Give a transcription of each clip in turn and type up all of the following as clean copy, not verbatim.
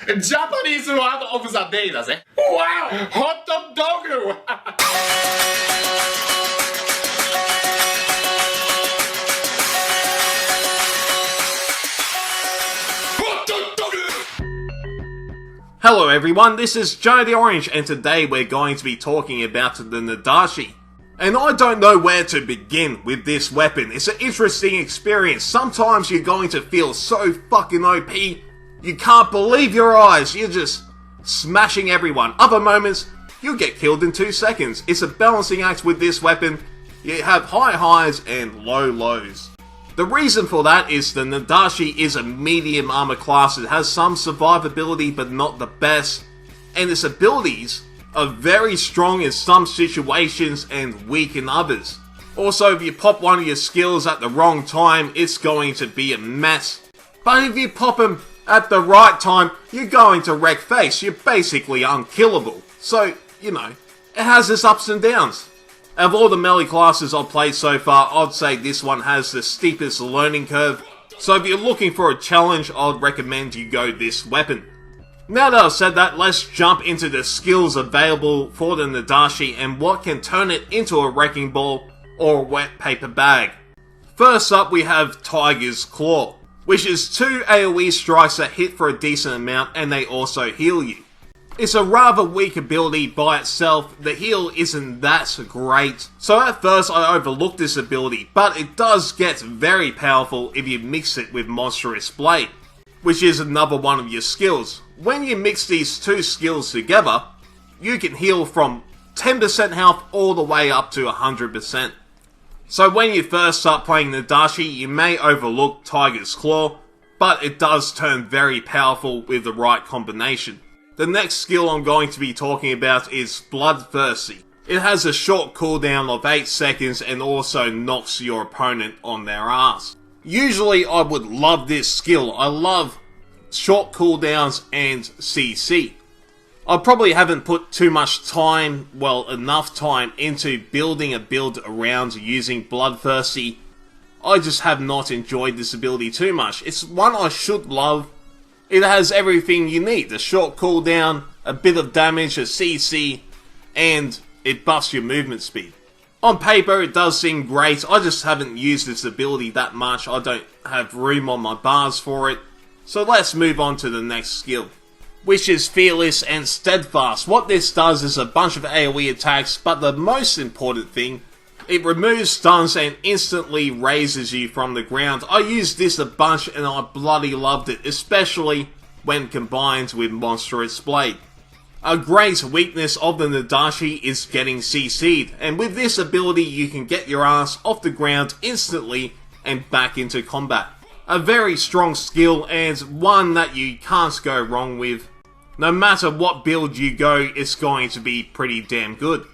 Japanese word of the day だぜ。Wow! Hot dog! Hello everyone, this is Joe the Orange, and today we're going to be talking about the Nodachi. And I don't know where to begin with this weapon. It's an interesting experience. Sometimes you're going to feel so fucking OP, you can't believe your eyes. You're just smashing everyone. Other moments, you'll get killed in 2 seconds. It's a balancing act with this weapon. You have high highs and low lows. The reason for that is the Nodachi is a medium armor class. It has some survivability but not the best. And its abilities are very strong in some situations and weak in others. Also, if you pop one of your skills at the wrong time, it's going to be a mess. But if you pop them at the right time, you're going to wreck face. You're basically unkillable. So, you know, it has its ups and downs. Of all the melee classes I've played so far, I'd say this one has the steepest learning curve. So if you're looking for a challenge, I'd recommend you go this weapon. Now that I've said that, let's jump into the skills available for the Nodachi and what can turn it into a wrecking ball or a wet paper bag. First up, we have Tiger's Claw, which is 2 AoE strikes that hit for a decent amount and they also heal you. It's a rather weak ability by itself. The heal isn't that great, so at first I overlooked this ability, but it does get very powerful if you mix it with Monstrous Blade, which is another one of your skills. When you mix these two skills together, you can heal from 10% health all the way up to 100%. So when you first start playing Nodachi, you may overlook Tiger's Claw, but it does turn very powerful with the right combination. The next skill I'm going to be talking about is Bloodthirsty. It has a short cooldown of 8 seconds and also knocks your opponent on their ass. Usually I would love this skill. I love short cooldowns and CC. I probably haven't put too much time, well enough time, into building a build around using Bloodthirsty. I just have not enjoyed this ability too much. It's one I should love. It has everything you need, a short cooldown, a bit of damage, a CC, and it buffs your movement speed. On paper it does seem great, I just haven't used this ability that much, I don't have room on my bars for it. So let's move on to the next skill, which is Fearless and Steadfast. What this does is a bunch of AoE attacks, but the most important thing, it removes stuns and instantly raises you from the ground. I used this a bunch and I bloody loved it, especially when combined with Monstrous Blade. A great weakness of the Nodachi is getting CC'd, and with this ability you can get your ass off the ground instantly and back into combat. A very strong skill and one that you can't go wrong with. No matter what build you go, it's going to be pretty damn good.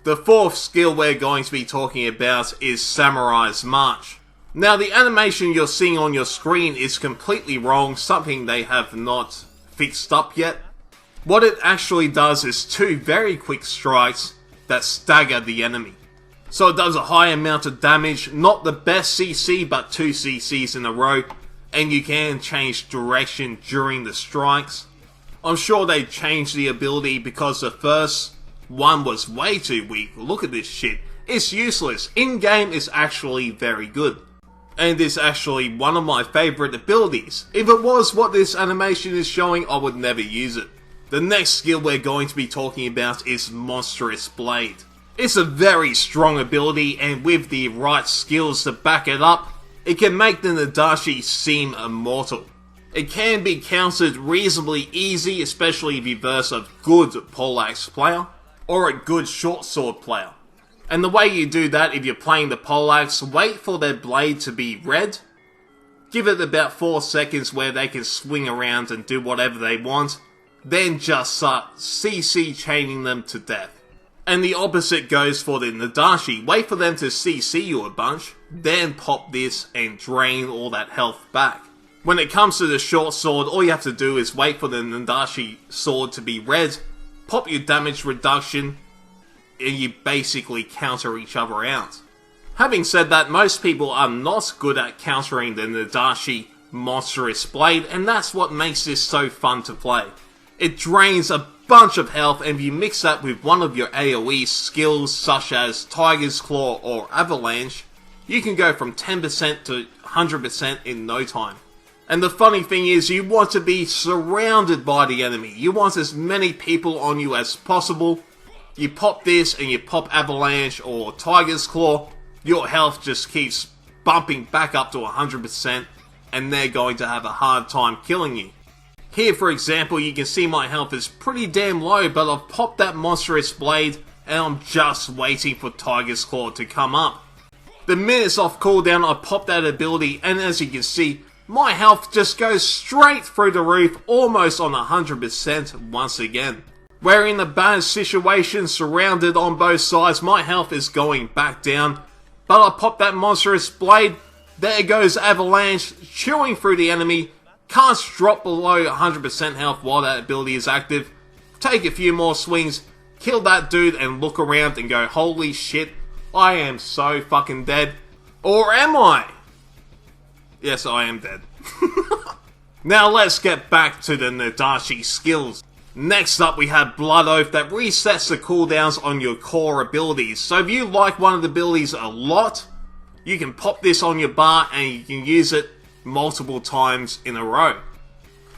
The fourth skill we're going to be talking about is Samurai's March. Now the animation you're seeing on your screen is completely wrong, something they have not fixed up yet. What it actually does is 2 very quick strikes that stagger the enemy. So it does a high amount of damage, not the best CC but 2 CCs in a row, and you can change direction during the strikes. I'm sure they changed the ability because the first one was way too weak. Look at this shit. It's useless. In-game it's actually very good. And it's actually one of my favourite abilities. If it was what this animation is showing, I would never use it. The next skill we're going to be talking about is Monstrous Blade. It's a very strong ability, and with the right skills to back it up, it can make the Nodachi seem immortal. It can be countered reasonably easy, especially if you verse a good poleaxe player or a good short sword player. And the way you do that, if you're playing the poleaxe, wait for their blade to be red, give it about 4 seconds where they can swing around and do whatever they want, then just start CC chaining them to death. And the opposite goes for the Nodachi. Wait for them to CC you a bunch, then pop this and drain all that health back. When it comes to the short sword, all you have to do is wait for the Nodachi sword to be red, pop your damage reduction, and you basically counter each other out. Having said that, most people are not good at countering the Nodachi monstrous blade, and that's what makes this so fun to play. It drains a bunch of health, and if you mix that with one of your AoE skills such as Tiger's Claw or Avalanche, you can go from 10% to 100% in no time. And the funny thing is, you want to be surrounded by the enemy. You want as many people on you as possible. You pop this and you pop Avalanche or Tiger's Claw, your health just keeps bumping back up to 100%, and they're going to have a hard time killing you. Here, for example, you can see my health is pretty damn low, but I've popped that monstrous blade, and I'm just waiting for Tiger's Claw to come up. The minute it's off cooldown, I pop that ability, and as you can see, my health just goes straight through the roof, almost on 100% once again. Where in a bad situation, surrounded on both sides, my health is going back down, but I pop that monstrous blade, there goes Avalanche, chewing through the enemy, can't drop below 100% health while that ability is active, take a few more swings, kill that dude and look around and go, holy shit, I am so fucking dead. Or am I? Yes, I am dead. Now let's get back to the Nodachi skills. Next up we have Blood Oath that resets the cooldowns on your core abilities. So if you like one of the abilities a lot, you can pop this on your bar and you can use it multiple times in a row.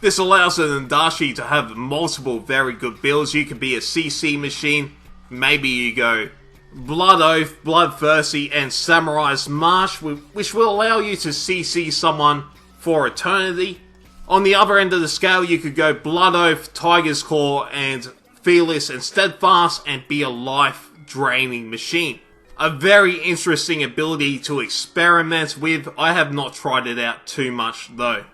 This allows the Nodachi to have multiple very good builds. You could be a CC machine, maybe you go Blood Oath, Bloodthirsty, and Samurai's March, which will allow you to CC someone for eternity. On the other end of the scale, you could go Blood Oath, Tiger's Claw, and Fearless and Steadfast, and be a life-draining machine. A very interesting ability to experiment with. I have not tried it out too much though.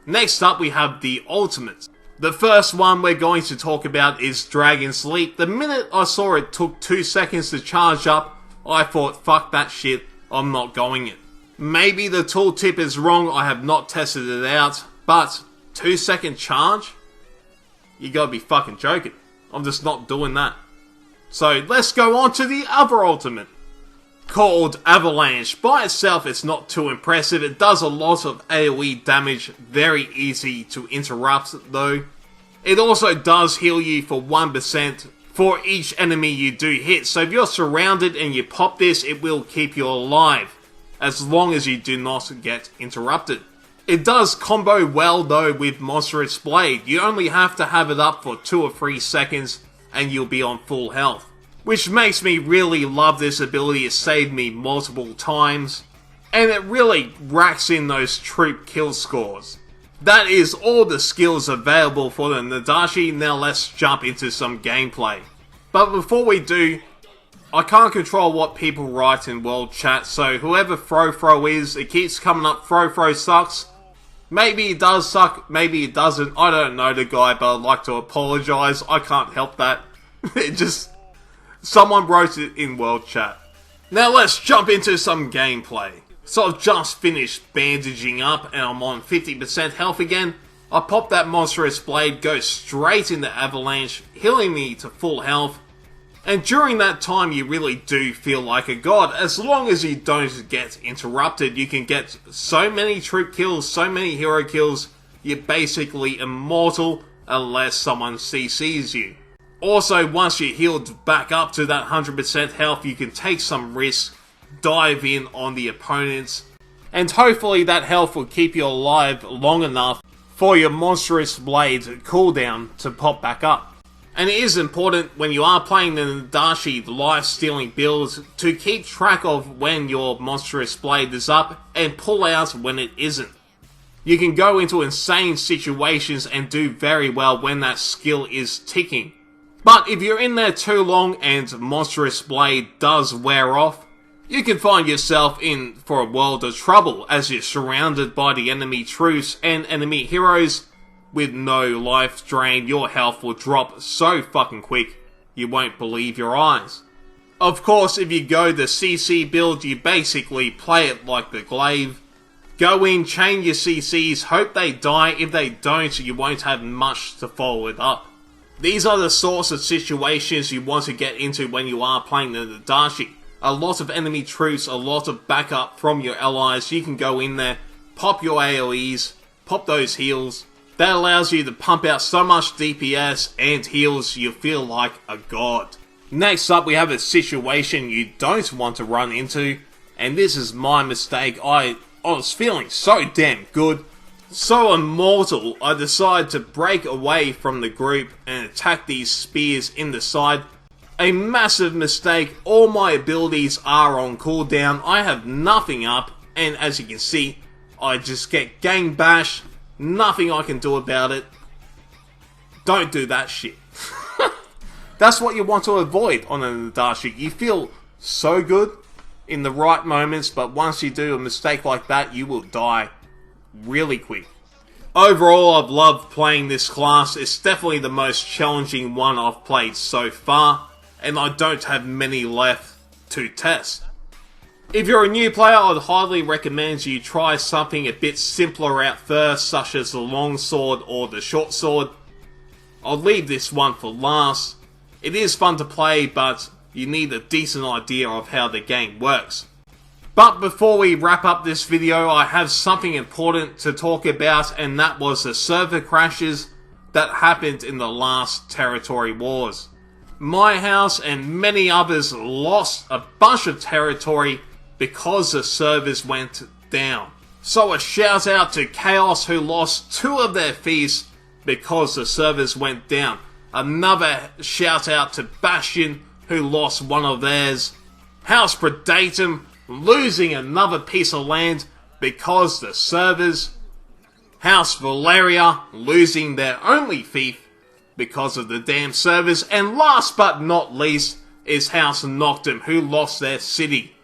Next up we have the ultimates. The first one we're going to talk about is Dragon's Leap. The minute I saw it took 2 seconds to charge up, I thought, fuck that shit, I'm not going it. Maybe the tooltip is wrong, I have not tested it out, but 2-second charge? You gotta be fucking joking. I'm just not doing that. So let's go on to the other ultimate, called Avalanche. By itself it's not too impressive, it does a lot of AoE damage, very easy to interrupt though. It also does heal you for 1% for each enemy you do hit, so if you're surrounded and you pop this, it will keep you alive, as long as you do not get interrupted. It does combo well though with Monstrous Blade. You only have to have it up for 2 or 3 seconds and you'll be on full health. Which makes me really love this ability. It saved me multiple times, and it really racks in those troop kill scores. That is all the skills available for the Nodachi. Now let's jump into some gameplay. But before we do, I can't control what people write in world chat, so whoever Fro is, it keeps coming up Fro sucks. Maybe it does suck, maybe it doesn't, I don't know the guy, but I'd like to apologise, I can't help that. It just... someone wrote it in world chat. Now let's jump into some gameplay. So I've just finished bandaging up and I'm on 50% health again. I pop that Monstrous Blade, go straight into Avalanche, healing me to full health. And during that time you really do feel like a god. As long as you don't get interrupted, you can get so many troop kills, so many hero kills, you're basically immortal unless someone CCs you. Also, once you're healed back up to that 100% health, you can take some risks, dive in on the opponents, and hopefully that health will keep you alive long enough for your Monstrous Blade cooldown to pop back up. And it is important when you are playing the Nodachi life-stealing builds to keep track of when your Monstrous Blade is up and pull out when it isn't. You can go into insane situations and do very well when that skill is ticking. But if you're in there too long and Monstrous Blade does wear off, you can find yourself in for a world of trouble as you're surrounded by the enemy troops and enemy heroes. With no life drain, your health will drop so fucking quick, you won't believe your eyes. Of course, if you go the CC build, you basically play it like the glaive. Go in, chain your CCs, hope they die. If they don't, you won't have much to follow it up. These are the sorts of situations you want to get into when you are playing the Nodachi. A lot of enemy troops, a lot of backup from your allies, you can go in there, pop your AoEs, pop those heals. That allows you to pump out so much DPS and heals you feel like a god. Next up we have a situation you don't want to run into, and this is my mistake. I was feeling so damn good, so immortal, I decided to break away from the group and attack these spears in the side. A massive mistake. All my abilities are on cooldown, I have nothing up, and as you can see, I just get gang bashed. Nothing I can do about it. Don't do that shit. That's what you want to avoid on a Nodachi. You feel so good in the right moments, but once you do a mistake like that, you will die really quick. Overall, I've loved playing this class. It's definitely the most challenging one I've played so far, and I don't have many left to test. If you're a new player, I'd highly recommend you try something a bit simpler at first, such as the longsword or the short sword. I'll leave this one for last. It is fun to play, but you need a decent idea of how the game works. But before we wrap up this video, I have something important to talk about, and that was the server crashes that happened in the last territory wars. My house and many others lost a bunch of territory because the servers went down. So a shout out to Chaos, who lost 2 of their feasts because the servers went down. Another shout out to Bastion, who lost 1 of theirs. House Praedatum losing another piece of land because the servers. House Valeria losing their only fief because of the damn servers. And last but not least is House Noctem, who lost their city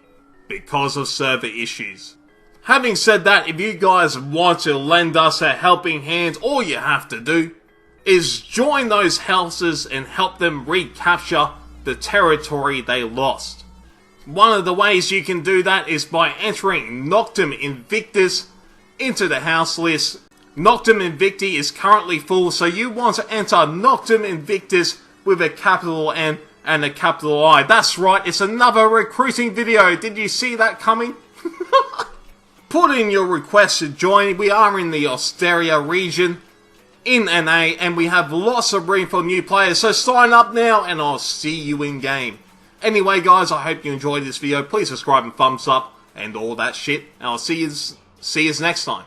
because of server issues. Having said that, if you guys want to lend us a helping hand, all you have to do is join those houses and help them recapture the territory they lost. One of the ways you can do that is by entering NoctemInvictus into the house list. NoctemInvictus is currently full, so you want to enter NoctemInvictus with a capital N and a capital I. That's right, it's another recruiting video. Did you see that coming? Put in your request to join. We are in the Osteria region in NA, and we have lots of room for new players, so sign up now and I'll see you in game. Anyway guys, I hope you enjoyed this video. Please subscribe and thumbs up and all that shit, and I'll see you next time.